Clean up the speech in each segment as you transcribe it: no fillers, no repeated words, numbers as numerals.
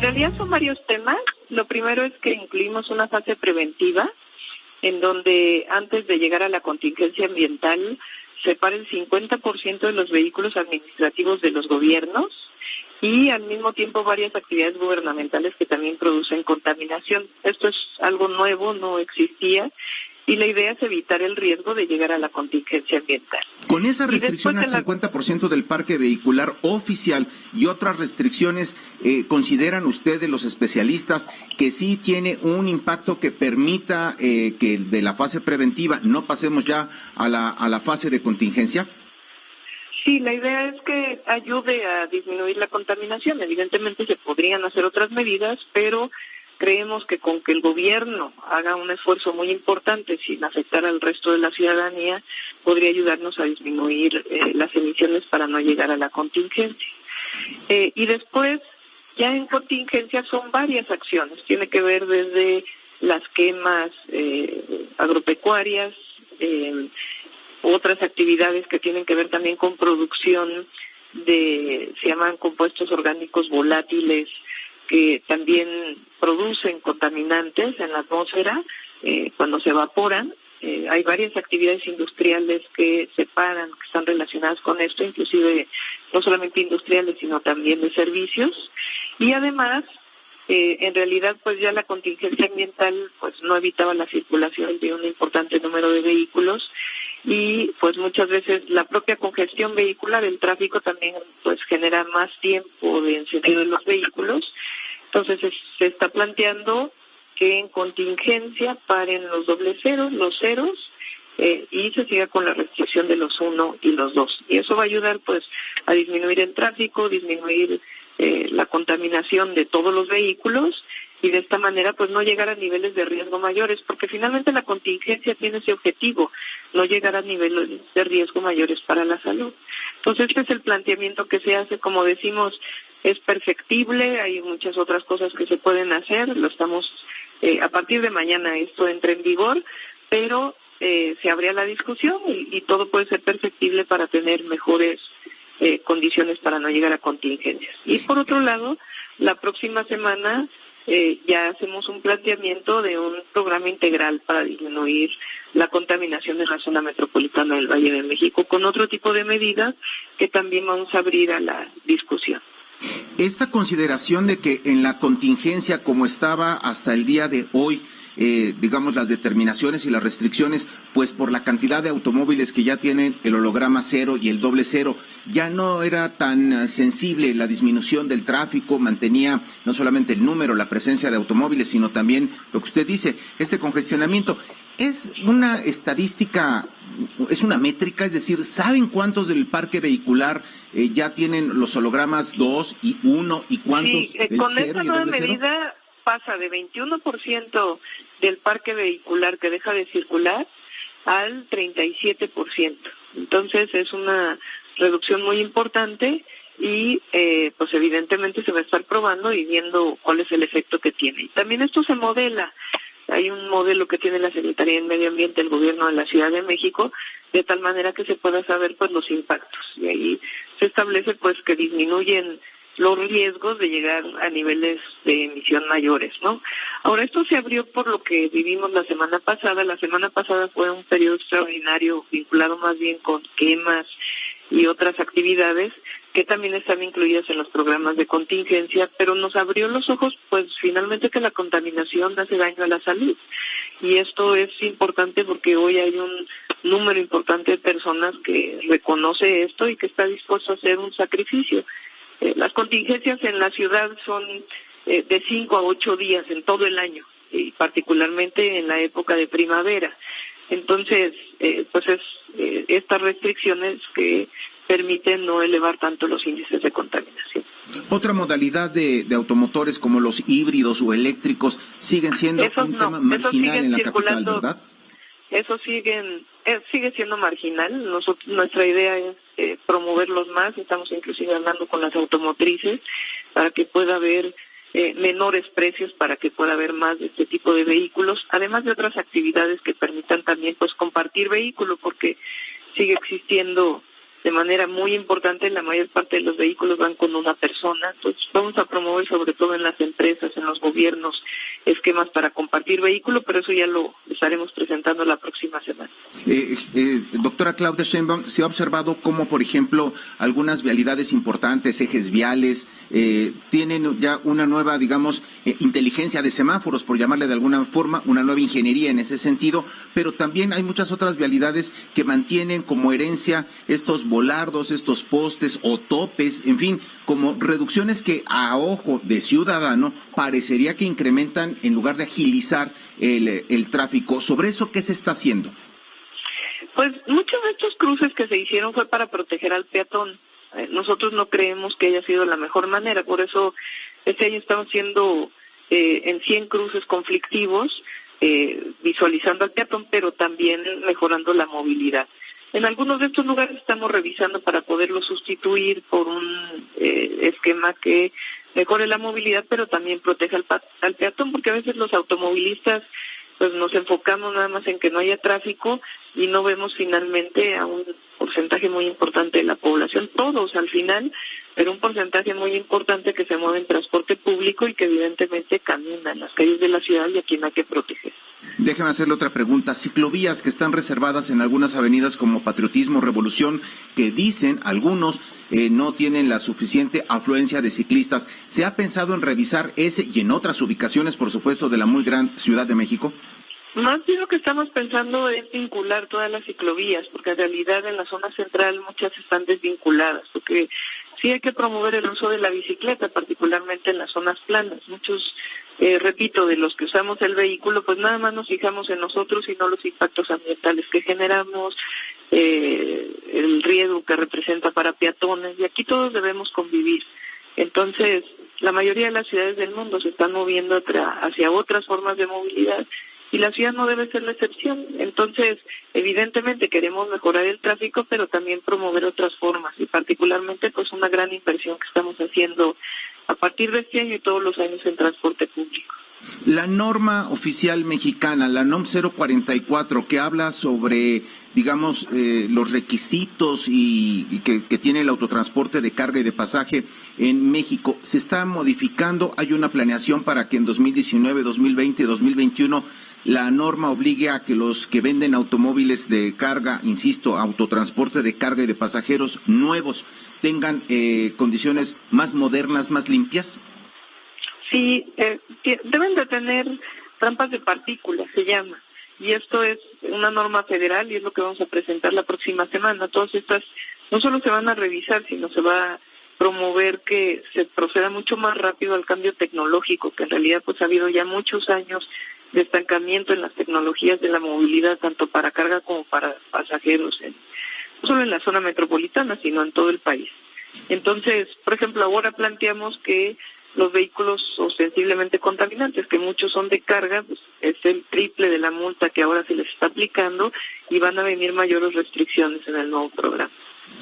realidad son varios temas. Lo primero es que incluimos una fase preventiva en donde antes de llegar a la contingencia ambiental se para el 50% de los vehículos administrativos de los gobiernos y al mismo tiempo varias actividades gubernamentales que también producen contaminación. Esto es algo nuevo, no existía, y la idea es evitar el riesgo de llegar a la contingencia ambiental. Con esa restricción al 50% del parque vehicular oficial y otras restricciones, ¿consideran ustedes, los especialistas, que sí tiene un impacto que permita que de la fase preventiva no pasemos ya a la fase de contingencia? Sí, la idea es que ayude a disminuir la contaminación. Evidentemente se podrían hacer otras medidas, pero creemos que con que el gobierno haga un esfuerzo muy importante sin afectar al resto de la ciudadanía, podría ayudarnos a disminuir las emisiones para no llegar a la contingencia. Y después, ya en contingencia son varias acciones. Tiene que ver desde las quemas agropecuarias, otras actividades que tienen que ver también con producción se llaman compuestos orgánicos volátiles, que también producen contaminantes en la atmósfera cuando se evaporan. Hay varias actividades industriales que separan, que están relacionadas con esto, inclusive no solamente industriales, sino también de servicios. Y además, en realidad, pues ya la contingencia ambiental pues no evitaba la circulación de un importante número de vehículos y pues muchas veces la propia congestión vehicular, el tráfico también pues genera más tiempo de encendido de los vehículos. Entonces se está planteando que en contingencia paren los doble ceros, los ceros, y se siga con la restricción de los 1 y los 2. Y eso va a ayudar pues a disminuir el tráfico, disminuir la contaminación de todos los vehículos y de esta manera pues no llegar a niveles de riesgo mayores, porque finalmente la contingencia tiene ese objetivo, no llegar a niveles de riesgo mayores para la salud. Entonces este es el planteamiento que se hace, como decimos, es perfectible, hay muchas otras cosas que se pueden hacer, lo estamos, a partir de mañana esto entra en vigor, pero se abría la discusión y todo puede ser perfectible para tener mejores condiciones para no llegar a contingencias. Y por otro lado, la próxima semana ya hacemos un planteamiento de un programa integral para disminuir la contaminación en la zona metropolitana del Valle de México, con otro tipo de medidas que también vamos a abrir a la discusión. Esta consideración de que en la contingencia, como estaba hasta el día de hoy, digamos, las determinaciones y las restricciones, pues por la cantidad de automóviles que ya tienen el holograma cero y el doble cero, ya no era tan sensible la disminución del tráfico, mantenía no solamente el número, la presencia de automóviles, sino también lo que usted dice, este congestionamiento. ¿Es una estadística, es una métrica? Es decir, ¿saben cuántos del parque vehicular ya tienen los hologramas 2 y 1 y cuántos sí, el con 0 esta y el nueva doble medida cero? pasa de 21% del parque vehicular que deja de circular al 37%. Entonces es una reducción muy importante y pues evidentemente se va a estar probando y viendo cuál es el efecto que tiene. Y también esto se modela. Hay un modelo que tiene la Secretaría de Medio Ambiente del Gobierno de la Ciudad de México, de tal manera que se pueda saber pues los impactos. Y ahí se establece pues que disminuyen los riesgos de llegar a niveles de emisión mayores, ¿no? Ahora, esto se abrió por lo que vivimos la semana pasada. La semana pasada fue un periodo extraordinario vinculado más bien con quemas y otras actividades que también están incluidas en los programas de contingencia, pero nos abrió los ojos, pues finalmente, que la contaminación hace daño a la salud. Y esto es importante porque hoy hay un número importante de personas que reconoce esto y que está dispuesto a hacer un sacrificio. Las contingencias en la ciudad son de 5 a 8 días en todo el año, y particularmente en la época de primavera. Entonces, pues estas restricciones que permiten no elevar tanto los índices de contaminación. Otra modalidad de automotores como los híbridos o eléctricos siguen siendo tema marginal en la capital, ¿verdad? Eso sigue siendo marginal. Nuestra idea es promoverlos más. Estamos inclusive hablando con las automotrices para que pueda haber menores precios, para que pueda haber más de este tipo de vehículos, además de otras actividades que permitan también pues compartir vehículos, porque sigue existiendo de manera muy importante. La mayor parte de los vehículos van con una persona. Entonces vamos a promover, sobre todo en las empresas, en los gobiernos, esquemas para compartir vehículo, pero eso ya lo estaremos presentando la próxima semana. Doctora Claudia Sheinbaum, se ha observado cómo, por ejemplo, algunas vialidades importantes, ejes viales, tienen ya una nueva, digamos, inteligencia de semáforos, por llamarle de alguna forma, una nueva ingeniería en ese sentido, pero también hay muchas otras vialidades que mantienen como herencia estos volardos, estos postes o topes, en fin, como reducciones que a ojo de ciudadano parecería que incrementan en lugar de agilizar el tráfico. ¿Sobre eso qué se está haciendo? Pues muchos de estos cruces que se hicieron fue para proteger al peatón. Nosotros no creemos que haya sido la mejor manera, por eso este año estamos haciendo en 100 cruces conflictivos, visualizando al peatón, pero también mejorando la movilidad. En algunos de estos lugares estamos revisando para poderlo sustituir por un esquema que mejore la movilidad, pero también proteja al peatón, porque a veces los automovilistas pues nos enfocamos nada más en que no haya tráfico y no vemos finalmente a un porcentaje muy importante de la población, todos al final, pero un porcentaje muy importante que se mueve en transporte público y que evidentemente camina en las calles de la ciudad y a quien hay que proteger. Déjeme hacerle otra pregunta. Ciclovías que están reservadas en algunas avenidas como Patriotismo, Revolución, que dicen algunos no tienen la suficiente afluencia de ciclistas. ¿Se ha pensado en revisar ese y en otras ubicaciones, por supuesto, de la muy gran Ciudad de México? Más bien lo que estamos pensando es vincular todas las ciclovías, porque en realidad en la zona central muchas están desvinculadas, porque sí hay que promover el uso de la bicicleta, particularmente en las zonas planas. Muchos, repito, de los que usamos el vehículo, pues nada más nos fijamos en nosotros y no los impactos ambientales que generamos, el riesgo que representa para peatones, y aquí todos debemos convivir. Entonces, la mayoría de las ciudades del mundo se están moviendo hacia otras formas de movilidad, y la ciudad no debe ser la excepción. Entonces, evidentemente queremos mejorar el tráfico, pero también promover otras formas, y particularmente pues una gran inversión que estamos haciendo a partir de este año y todos los años en transporte público. La norma oficial mexicana, la NOM 044, que habla sobre, digamos, los requisitos y que tiene el autotransporte de carga y de pasaje en México, ¿se está modificando? ¿Hay una planeación para que en 2019, 2020 y 2021 la norma obligue a que los que venden automóviles de carga, insisto, autotransporte de carga y de pasajeros nuevos, tengan condiciones más modernas, más limpias? Sí, deben de tener trampas de partículas, se llama, y esto es una norma federal y es lo que vamos a presentar la próxima semana. Todas estas no solo se van a revisar, sino se va a promover que se proceda mucho más rápido al cambio tecnológico, que en realidad pues ha habido ya muchos años de estancamiento en las tecnologías de la movilidad, tanto para carga como para pasajeros, no solo en la zona metropolitana, sino en todo el país. Entonces, por ejemplo, ahora planteamos que los vehículos ostensiblemente contaminantes, que muchos son de carga, pues es el triple de la multa que ahora se les está aplicando, y van a venir mayores restricciones en el nuevo programa.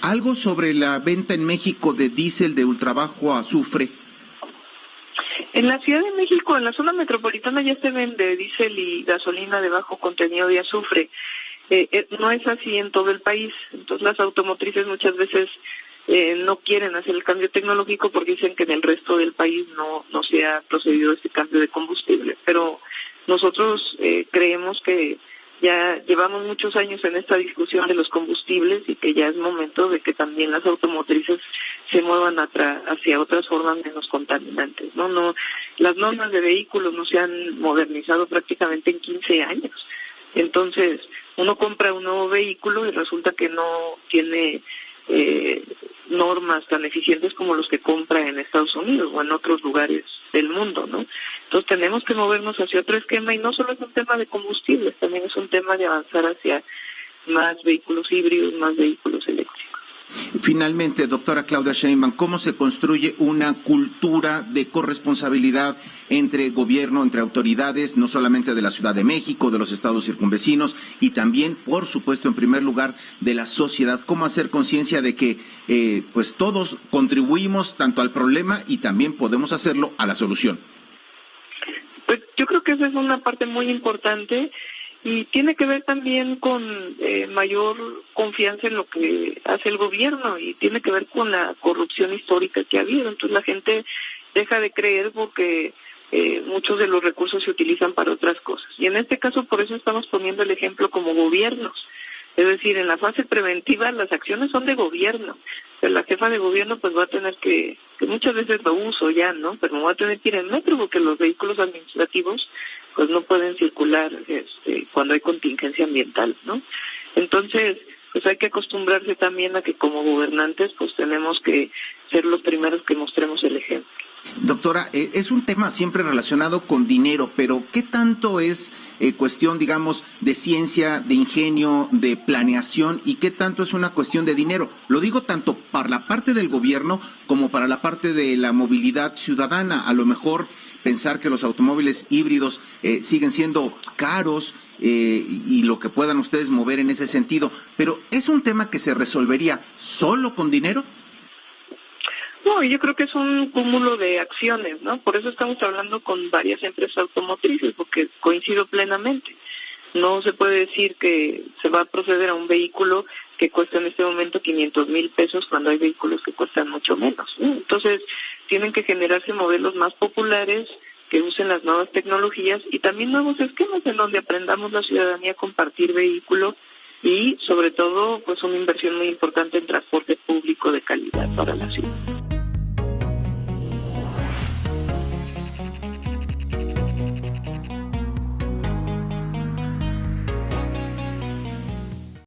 ¿Algo sobre la venta en México de diésel de ultrabajo azufre? En la Ciudad de México, en la zona metropolitana, ya se vende diésel y gasolina de bajo contenido de azufre. No es así en todo el país. Entonces las automotrices muchas veces no quieren hacer el cambio tecnológico porque dicen que en el resto del país no se ha procedido a este cambio de combustible. Pero nosotros creemos que ya llevamos muchos años en esta discusión de los combustibles y que ya es momento de que también las automotrices se muevan hacia otras formas menos contaminantes. No, las normas de vehículos no se han modernizado prácticamente en 15 años. Entonces, uno compra un nuevo vehículo y resulta que no tiene normas tan eficientes como los que compra en Estados Unidos o en otros lugares del mundo, ¿no? Entonces tenemos que movernos hacia otro esquema, y no solo es un tema de combustibles, también es un tema de avanzar hacia más vehículos híbridos, más vehículos eléctricos. Finalmente, doctora Claudia Sheinbaum, ¿cómo se construye una cultura de corresponsabilidad entre gobierno, entre autoridades, no solamente de la Ciudad de México, de los estados circunvecinos, y también, por supuesto, en primer lugar, de la sociedad? ¿Cómo hacer conciencia de que pues todos contribuimos tanto al problema y también podemos hacerlo a la solución? Pues yo creo que esa es una parte muy importante. Y tiene que ver también con mayor confianza en lo que hace el gobierno y tiene que ver con la corrupción histórica que ha habido. Entonces la gente deja de creer porque muchos de los recursos se utilizan para otras cosas. Y en este caso por eso estamos poniendo el ejemplo como gobiernos. Es decir, en la fase preventiva las acciones son de gobierno. Pero la jefa de gobierno pues va a tener que muchas veces lo uso ya, ¿no? Pero no va a tener que ir en metro porque los vehículos administrativos pues no pueden circular cuando hay contingencia ambiental, ¿no? Entonces, pues hay que acostumbrarse también a que como gobernantes pues tenemos que ser los primeros que mostremos el ejemplo. Doctora, es un tema siempre relacionado con dinero, pero ¿qué tanto es cuestión, digamos, de ciencia, de ingenio, de planeación y qué tanto es una cuestión de dinero? Lo digo tanto para la parte del gobierno como para la parte de la movilidad ciudadana. A lo mejor pensar que los automóviles híbridos siguen siendo caros y lo que puedan ustedes mover en ese sentido, pero ¿es un tema que se resolvería solo con dinero? No, yo creo que es un cúmulo de acciones, ¿no? Por eso estamos hablando con varias empresas automotrices, porque coincido plenamente. No se puede decir que se va a proceder a un vehículo que cuesta en este momento 500,000 pesos cuando hay vehículos que cuestan mucho menos, ¿no? Entonces, tienen que generarse modelos más populares que usen las nuevas tecnologías y también nuevos esquemas en donde aprendamos la ciudadanía a compartir vehículos y, sobre todo, pues una inversión muy importante en transporte público de calidad para la ciudad.